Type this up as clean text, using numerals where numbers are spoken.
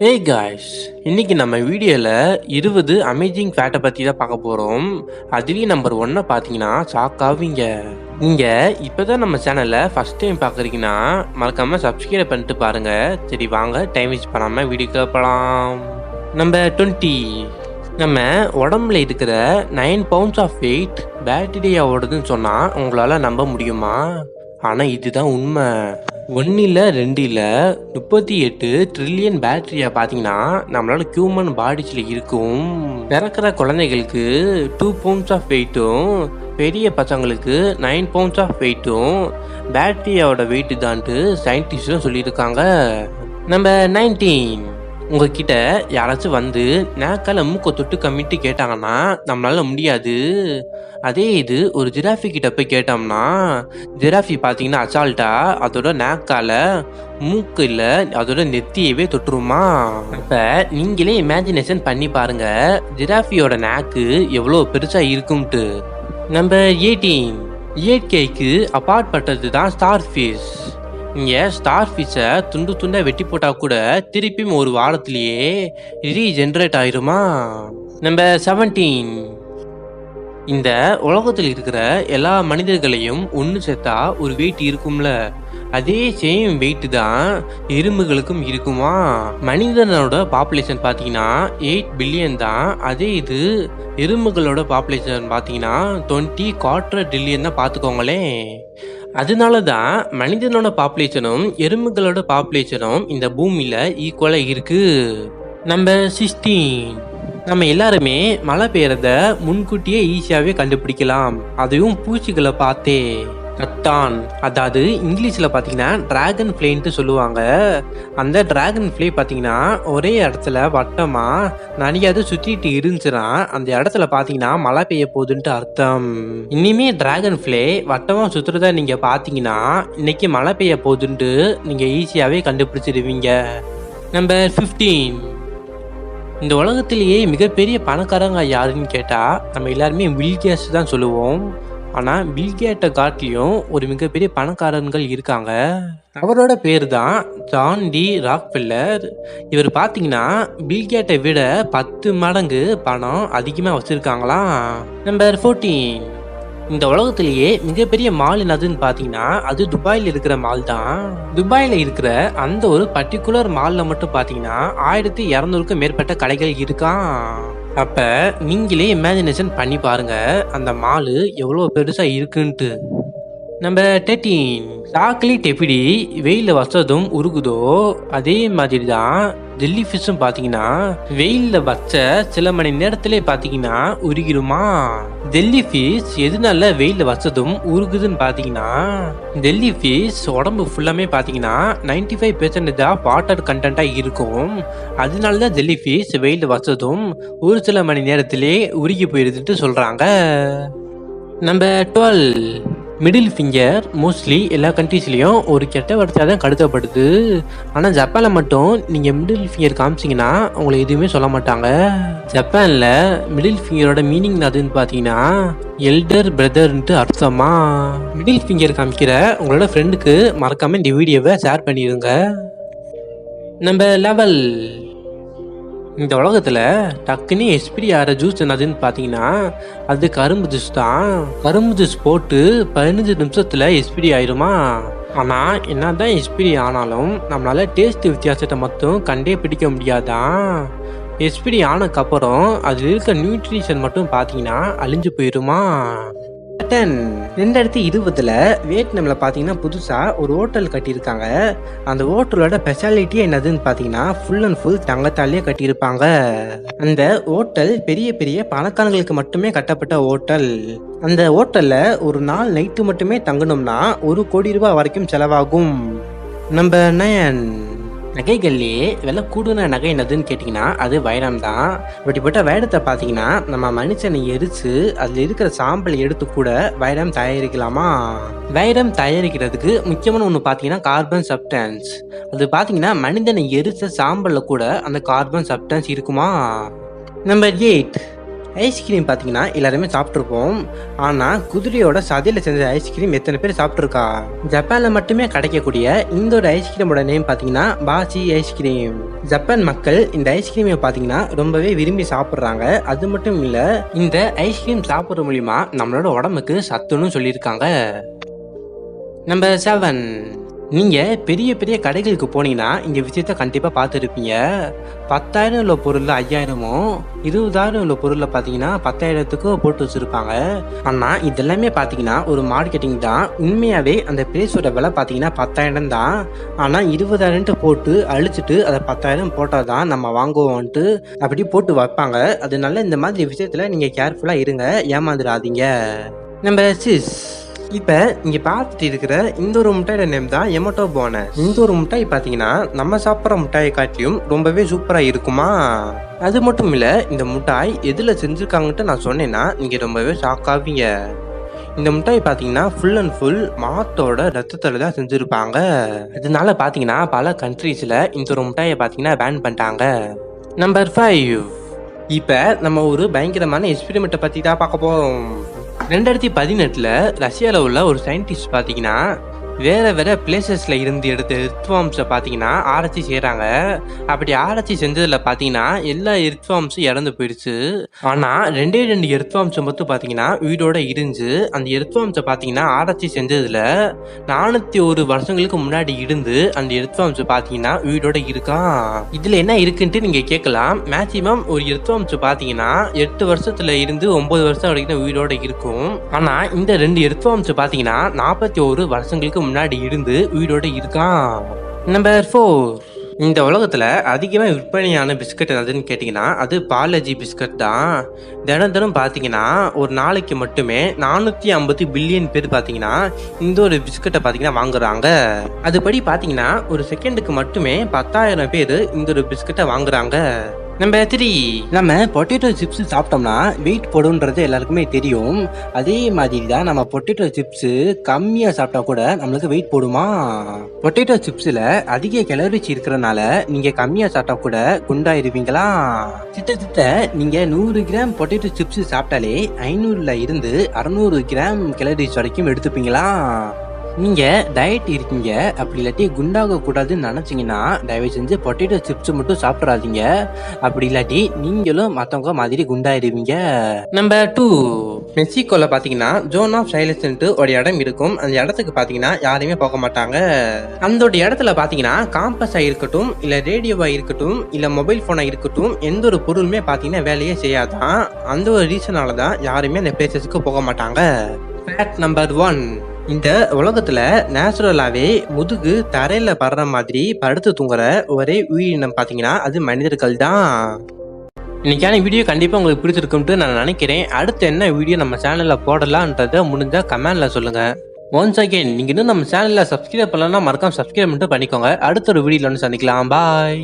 Hey guys, இன்னைக்கு நம்ம வீடியோவில் 20 அமேசிங் ஃபேக்டை பற்றி தான் பார்க்க போகிறோம். அதுலேயும் நம்பர் 1 பார்த்தீங்கன்னா ஷாக்காவீங்க. நீங்கள் இப்போ தான் நம்ம சேனலை ஃபஸ்ட் டைம் பார்க்குறீங்கன்னா மறக்காமல் சப்ஸ்கிரைப் பண்ணிட்டு பாருங்கள். சரி வாங்க, டைம் வேஸ்ட் பண்ணாமல் வீடியோக்கு போகலாம். நம்பர் 20, நம்ம உடம்புல இருக்கிற 9 பவுண்ட்ஸ் ஆஃப் வெயிட் பேக்டீரியாவோடதுன்னு சொன்னால் உங்களால் நம்ப முடியுமா? ஆனால் இதுதான் உண்மை. 1 இல்லை 2 இல்லை 38 ட்ரில்லியன் பேக்டீரியா பார்த்தீங்கன்னா நம்மளால ஹியூமன் பாடிஸில் இருக்கும். பிறக்கிற குழந்தைகளுக்கு 2 பவுண்ட்ஸ் ஆஃப் வெயிட்டும் பெரிய பசங்களுக்கு 9 பவுண்ட்ஸ் ஆஃப் வெயிட்டும் பேக்டீரியாவோட வெயிட்டு தான்ட்டு சயின்டிஸ்டும் சொல்லியிருக்காங்க. நம்பர் 19, உங்ககிட்ட யாராச்சும் வந்து நேக்கால மூக்க தொட்டு கம்மிட்டு கேட்டாங்கன்னா நம்மளால முடியாது. அதே இது ஒரு ஜிராஃபி கிட்ட போய் கேட்டோம்னா ஜிராஃபி பார்த்தீங்கன்னா அசால்ட்டா அதோட நேக்கால மூக்கு இல்லை அதோட நெத்தியவே தொட்டுருமா. அப்ப நீங்களே இமேஜினேஷன் பண்ணி பாருங்க ஜிராஃபியோட நேக்கு எவ்வளோ பெருசா இருக்கும்ட்டு. நம்பர் 18, இயற்கைக்கு அப்பார்ட் பட்டது தான் ஸ்டார் ஃபிஷ். இங்கே ஸ்டார் ஃபிஷ்ஷை துண்டு துண்டாக வெட்டி போட்டால் கூட திருப்பியும் ஒரு வாரத்திலேயே ரீஜென்ரேட் ஆயிருமா. நம்பர் 17, இந்த உலகத்தில் இருக்கிற எல்லா மனிதர்களையும் ஒன்று சேர்த்தா ஒரு வெயிட் இருக்கும்ல, அதே சேம் வெயிட் தான் எறும்புகளுக்கும் இருக்குமா. மனிதனோட பாப்புலேஷன் பார்த்தீங்கன்னா 8 பில்லியன் தான். அதே இது எறும்புகளோட பாப்புலேஷன் பார்த்தீங்கன்னா 20 ட்ரில்லியன் தான். பார்த்துக்கோங்களேன். அதனால தான் மனிதனோட பாப்புலேஷனும் எறும்புகளோட பாப்புலேஷனும் இந்த பூமியில் ஈக்குவலாக இருக்கு. நம்பர் 16, நம்ம எல்லாருமே மழை பெய்யறத முன்கூட்டியே ஈஸியாகவே கண்டுபிடிக்கலாம், அதையும் பூச்சிகளை பார்த்தே. கட்டான், அதாவது இங்கிலீஷில் பார்த்தீங்கன்னா டிராகன் ஃப்ளைன்ட்டு சொல்லுவாங்க. அந்த டிராகன் ஃப்ளை பார்த்தீங்கன்னா ஒரே இடத்துல வட்டமாக நிறையாது சுற்றிட்டு இருந்துச்சுன்னா அந்த இடத்துல பார்த்தீங்கன்னா மழை பெய்ய போகுதுன்ட்டு அர்த்தம். இனிமே டிராகன் ஃப்ளை வட்டமாக சுற்றுறத நீங்கள் பார்த்தீங்கன்னா இன்னைக்கு மழை பெய்ய போகுதுன்ட்டு நீங்கள் ஈஸியாகவே கண்டுபிடிச்சிடுவீங்க. நம்பர் 15, இந்த உலகத்திலேயே மிகப்பெரிய பணக்காரங்க யாருன்னு கேட்டால் நம்ம எல்லாருமே பில்கேட்ஸ் தான் சொல்லுவோம். ஆனால் பில்கேட்டை காட்டிலையும் ஒரு மிகப்பெரிய பணக்காரர்கள் இருக்காங்க. அவரோட பேர் தான் ஜான் டி ராக்ஃபெல்லர். இவர் பார்த்தீங்கன்னா பில்கேட்டை விட 10 மடங்கு பணம் அதிகமாக வச்சுருக்காங்களாம். நம்பர் 14, இந்த உலகத்திலேயே மிகப்பெரிய மால் என்னதுன்னு பார்த்தீங்கன்னா அது துபாயில் இருக்கிற மால் தான். துபாயில் இருக்கிற அந்த ஒரு பர்டிகுலர் மாலில் மட்டும் பார்த்தீங்கன்னா 1200க்கும் மேற்பட்ட கடைகள் இருக்கான். அப்போ நீங்களே இமேஜினேஷன் பண்ணி பாருங்க அந்த மாலு எவ்வளோ பெருசாக இருக்குன்ட்டு. நம்பர் 13, சாக்லேட் எப்படி வெயிலில் வச்சதும் உருகுதோ அதே மாதிரி தான் ஜெல்லி ஃபிஷ்ஷும் பார்த்தீங்கன்னா வெயிலில் வச்ச சில மணி நேரத்திலே பார்த்தீங்கன்னா உருகிடுமா. ஜெல்லி ஃபிஷ் எதுனால வெயிலில் வச்சதும் உருகுதுன்னு பார்த்தீங்கன்னா ஜெல்லி ஃபிஷ் உடம்பு ஃபுல்லாமே பார்த்தீங்கன்னா 95% ஆஃப் வாட்டர் கண்டென்ட்டாக இருக்கும். அதனால தான் ஜெல்லி ஃபிஷ் வெயிலில் வச்சதும் ஒரு சில மணி நேரத்திலே உருகி போயிடுதுன்ட்டு சொல்கிறாங்க. நம்பர் 12, மிடில் ஃபிங்கர் மோஸ்ட்லி எல்லா கண்ட்ரீஸ்லேயும் ஒரு கெட்ட வார்த்தையாக தான் கருதப்படுது. ஆனால் ஜப்பானில் மட்டும் நீங்கள் மிடில் ஃபிங்கர் காமிச்சிங்கன்னா உங்களை எதுவுமே சொல்ல மாட்டாங்க. ஜப்பானில் மிடில் ஃபிங்கரோட மீனிங் அதுன்னு பார்த்தீங்கன்னா எல்டர் பிரதர்ன்ட்டு அர்த்தமா. மிடில் ஃபிங்கர் காமிக்கிற உங்களோட ஃப்ரெண்டுக்கு மறக்காமல் இந்த வீடியோவை ஷேர் பண்ணிடுங்க. நம்பர் 11, இந்த உலகத்தில் டக்குன்னு எக்ஸ்பிரி ஆகிற ஜூஸ் என்னதுன்னு பார்த்தீங்கன்னா அது கரும்பு ஜூஸ் தான். கரும்பு ஜூஸ் போட்டு 15 நிமிஷத்தில் எக்ஸ்பிரி ஆயிருமா. ஆனால் என்ன தான் எக்ஸ்பிரி ஆனாலும் நம்மளால் டேஸ்ட் வித்தியாசத்தை மட்டும் கண்டே பிடிக்க முடியாதான். எக்ஸ்பிரி ஆனதுக்கப்புறம் அதில் இருக்க நியூட்ரிஷன் மட்டும் பார்த்தீங்கன்னா அழிஞ்சு போயிருமா. 2020 வியட்நாமில் பார்த்தீங்கன்னா புதுசாக ஒரு ஹோட்டல் கட்டியிருக்காங்க. அந்த ஹோட்டலோட ஸ்பெஷாலிட்டி என்னதுன்னு பார்த்தீங்கன்னா ஃபுல் அண்ட் ஃபுல் தங்கத்தாலேயே கட்டியிருப்பாங்க. அந்த ஹோட்டல் பெரிய பெரிய பணக்காரங்களுக்கு மட்டுமே கட்டப்பட்ட ஹோட்டல். அந்த ஹோட்டலில் ஒரு நாள் நைட்டு மட்டுமே தங்கணும்னா 1 கோடி ரூபாய் வரைக்கும் செலவாகும். நம்பர் 9, நகைகள்லேயே விலை கூடுன நகை என்னதுன்னு கேட்டிங்கன்னா அது வைரம் தான். இப்படிப்பட்ட வைரத்தை பார்த்தீங்கன்னா நம்ம மனுஷனை எரித்து அதில் இருக்கிற சாம்பலை எடுத்து கூட வைரம் தயாரிக்கலாமா. வைரம் தயாரிக்கிறதுக்கு முக்கியமான ஒன்று பார்த்தீங்கன்னா கார்பன் சப்ஸ்டன்ஸ். அது பார்த்தீங்கன்னா மனிதனை எரித்த சாம்பலில் கூட அந்த கார்பன் சப்ஸ்டன்ஸ் இருக்குமா. நம்பர் 8, ஐஸ்கிரீம் பார்த்தீங்கன்னா எல்லாருமே சாப்பிட்ருப்போம். ஆனால் குதிரையோட சதையில் செஞ்ச ஐஸ்கிரீம் எத்தனை பேர் சாப்பிட்ருக்கா? ஜப்பானில் மட்டுமே கிடைக்கக்கூடிய இந்த ஒரு ஐஸ்கிரீமோட நேம் பார்த்தீங்கன்னா பாசி ஐஸ்கிரீம். ஜப்பான் மக்கள் இந்த ஐஸ்கிரீமை பார்த்தீங்கன்னா ரொம்பவே விரும்பி சாப்பிட்றாங்க. அது மட்டும் இல்லை, இந்த ஐஸ்கிரீம் சாப்பிட்ற மூலிமா நம்மளோட உடம்புக்கு சத்துன்னு சொல்லியிருக்காங்க. நம்பர் 7, நீங்கள் பெரிய பெரிய கடைகளுக்கு போனீங்கன்னா இந்த விஷயத்த கண்டிப்பாக பார்த்துருப்பீங்க. 10,000 உள்ள பொருளில் 5,000மும் 20,000 உள்ள பொருளில் பார்த்தீங்கன்னா 10,000த்துக்கு போட்டு வச்சுருப்பாங்க. ஆனால் இதெல்லாமே பார்த்தீங்கன்னா ஒரு மார்க்கெட்டிங் தான். உண்மையாகவே அந்த பிளேஸோட விலை பார்த்தீங்கன்னா 10,000 தான். ஆனால் 20,000 போட்டு அழிச்சிட்டு அதை 10,000 போட்டால் தான் நம்ம வாங்குவோன்ட்டு அப்படி போட்டு வைப்பாங்க. அதனால இந்த மாதிரி விஷயத்தில் நீங்கள் கேர்ஃபுல்லாக இருங்க, ஏமாந்துடாதீங்க. நம்பர் 6, இப்போ இங்கே பார்த்துட்டு இருக்கிற இந்த ஒரு முட்டாயோட நேம் தான் எமோட்டோ போனஸ். இந்த ஒரு முட்டாய் பார்த்தீங்கன்னா நம்ம சாப்பிட்ற முட்டாயை காட்டியும் ரொம்பவே சூப்பராக இருக்குமா? அது மட்டும் இல்லை, இந்த முட்டாய் எதில் செஞ்சுருக்காங்கன்ட்டு நான் சொன்னேன்னா நீங்கள் ரொம்பவே ஷாக் ஆவீங்க. இந்த முட்டாய் பார்த்தீங்கன்னா ஃபுல் அண்ட் ஃபுல் மாட்டோட ரத்தத்தில் தான் செஞ்சுருப்பாங்க. அதனால பார்த்தீங்கன்னா பல கண்ட்ரீஸில் இந்த ஒரு முட்டாயை பார்த்தீங்கன்னா பேன் பண்ணிட்டாங்க. நம்பர் 5, இப்போ நம்ம ஒரு பயங்கரமான எக்ஸ்பெரிமெண்ட்டை பற்றி தான் பார்க்க போகிறோம். 2018 ரஷ்யாவில் உள்ள ஒரு சயின்டிஸ்ட் பார்த்தீங்கன்னா வேறு பிளேசஸில் இருந்து எடுத்த எர்த்வார்ம்ஸை பார்த்தீங்கன்னா ஆராய்ச்சி செய்கிறாங்க. அப்படி ஆராய்ச்சி செஞ்சதில் பார்த்தீங்கன்னா எல்லா எர்த்வார்ம்ஸும் இறந்து போயிடுச்சு. ஆனால் 2 எர்த்வார்ம்ஸை மட்டும் பார்த்தீங்கன்னா உயிரோட இருந்துச்சு. அந்த எர்த்வார்ம்ஸை பார்த்தீங்கன்னா ஆராய்ச்சி செஞ்சதில் 401 வருஷங்களுக்கு முன்னாடி இருந்து அந்த எர்த்வார்ம்ஸை பார்த்தீங்கன்னா உயிரோட இருக்கான். இதில் என்ன இருக்குன்ட்டு நீங்கள் கேட்கலாம். மேக்சிமம் ஒரு எர்த்வார்ம்ஸை பார்த்தீங்கன்னா 8 வருஷத்துல இருந்து 9 வருஷம் வரைக்கும் உயிரோட இருக்கும். ஆனால் இந்த 2 எர்த்வார்ம்ஸை பார்த்தீங்கன்னா 41 வருஷங்களுக்கு முன்னாடி இருந்து உயிரோட இருக்கான். நம்பர் 4, இந்த உலகத்தில் அதிகமாக விற்பனையான பிஸ்கட் எதுன்னு கேட்டிங்கன்னா அது பாலாஜி பிஸ்கட் தான். தினம் பார்த்தீங்கன்னா ஒரு நாளைக்கு மட்டுமே 450 பில்லியன் பேர் பார்த்தீங்கன்னா இந்த ஒரு பிஸ்கட்டை பார்த்தீங்கன்னா வாங்குறாங்க. அதுபடி பார்த்தீங்கன்னா ஒரு செகண்டுக்கு மட்டுமே 10,000 பேர் இந்த ஒரு பிஸ்கட்டை வாங்குறாங்க. நம்பர் 3, நம்ம பொட்டேட்டோ சிப்ஸ் சாப்பிட்டோம்னா வெயிட் போடுன்றது எல்லாருக்குமே தெரியும். அதே மாதிரி தான் நம்ம பொட்டேட்டோ சிப்ஸு கம்மியாக சாப்பிட்டா கூட நம்மளுக்கு வெயிட் போடுமா? பொட்டேட்டோ சிப்ஸில் அதிக கேலரிஸ் இருக்கிறனால நீங்கள் கம்மியாக சாப்பிட்டா கூட குண்டாயிருவீங்களா? கிட்டத்தட்ட நீங்கள் 100 கிராம் பொட்டேட்டோ சிப்ஸ் சாப்பிட்டாலே 500ல் இருந்து 600 கிராம் கேலரிஸ் வரைக்கும் எடுத்துப்பீங்களா? நீங்கள் டயட் இருக்கீங்க, அப்படி இல்லாட்டி குண்டாக கூடாதுன்னு நினச்சிங்கன்னா தயவு செஞ்சு பொட்டேட்டோ சிப்ஸ் மட்டும் சாப்பிட்றாதீங்க. அப்படி இல்லாட்டி நீங்களும் மற்றவங்க மாதிரி குண்டாயிருவீங்க. நம்பர் 2, மெக்சிகோவில் பார்த்தீங்கன்னா ஜோன் ஆஃப் சைலன்ஸ்ன்ட்டு ஒரு இடம் இருக்கும். அந்த இடத்துக்கு பார்த்தீங்கன்னா யாருமே போக மாட்டாங்க. அந்த இடத்துல பார்த்தீங்கன்னா காம்பஸாக இருக்கட்டும், இல்லை ரேடியோவாக இருக்கட்டும், இல்லை மொபைல் ஃபோனாக இருக்கட்டும், எந்த ஒரு பொருளுமே பார்த்தீங்கன்னா வேலையே செய்யாதான். அந்த ஒரு ரீசனால தான் யாருமே அந்த பிளேசஸ்க்கு போக மாட்டாங்க. ஃபேக்ட் நம்பர் 1, இந்த உலகத்துல நேச்சுரலாவே முதுகு தரையில படுற மாதிரி படுத்து தூங்குற ஒரே உயிரினம் பாத்தீங்கன்னா அது மனிதர்கள் தான். இன்னைக்கான வீடியோ கண்டிப்பா உங்களுக்கு பிடிச்சிருக்கும்ட்டு நான் நினைக்கிறேன். அடுத்து என்ன வீடியோ நம்ம சேனல்ல போடலான்றத முடிஞ்சா கமெண்ட்ல சொல்லுங்க. ஒன்ஸ் அகைன் நீங்க இன்னும் நம்ம சேனல்ல சப்ஸ்கிரைப் பண்ணலன்னா மறக்காம சப்ஸ்கிரைப் பண்ணிட்டு பண்ணிக்கோங்க. அடுத்த ஒரு வீடியோல வந்து சந்திக்கலாம். பாய்.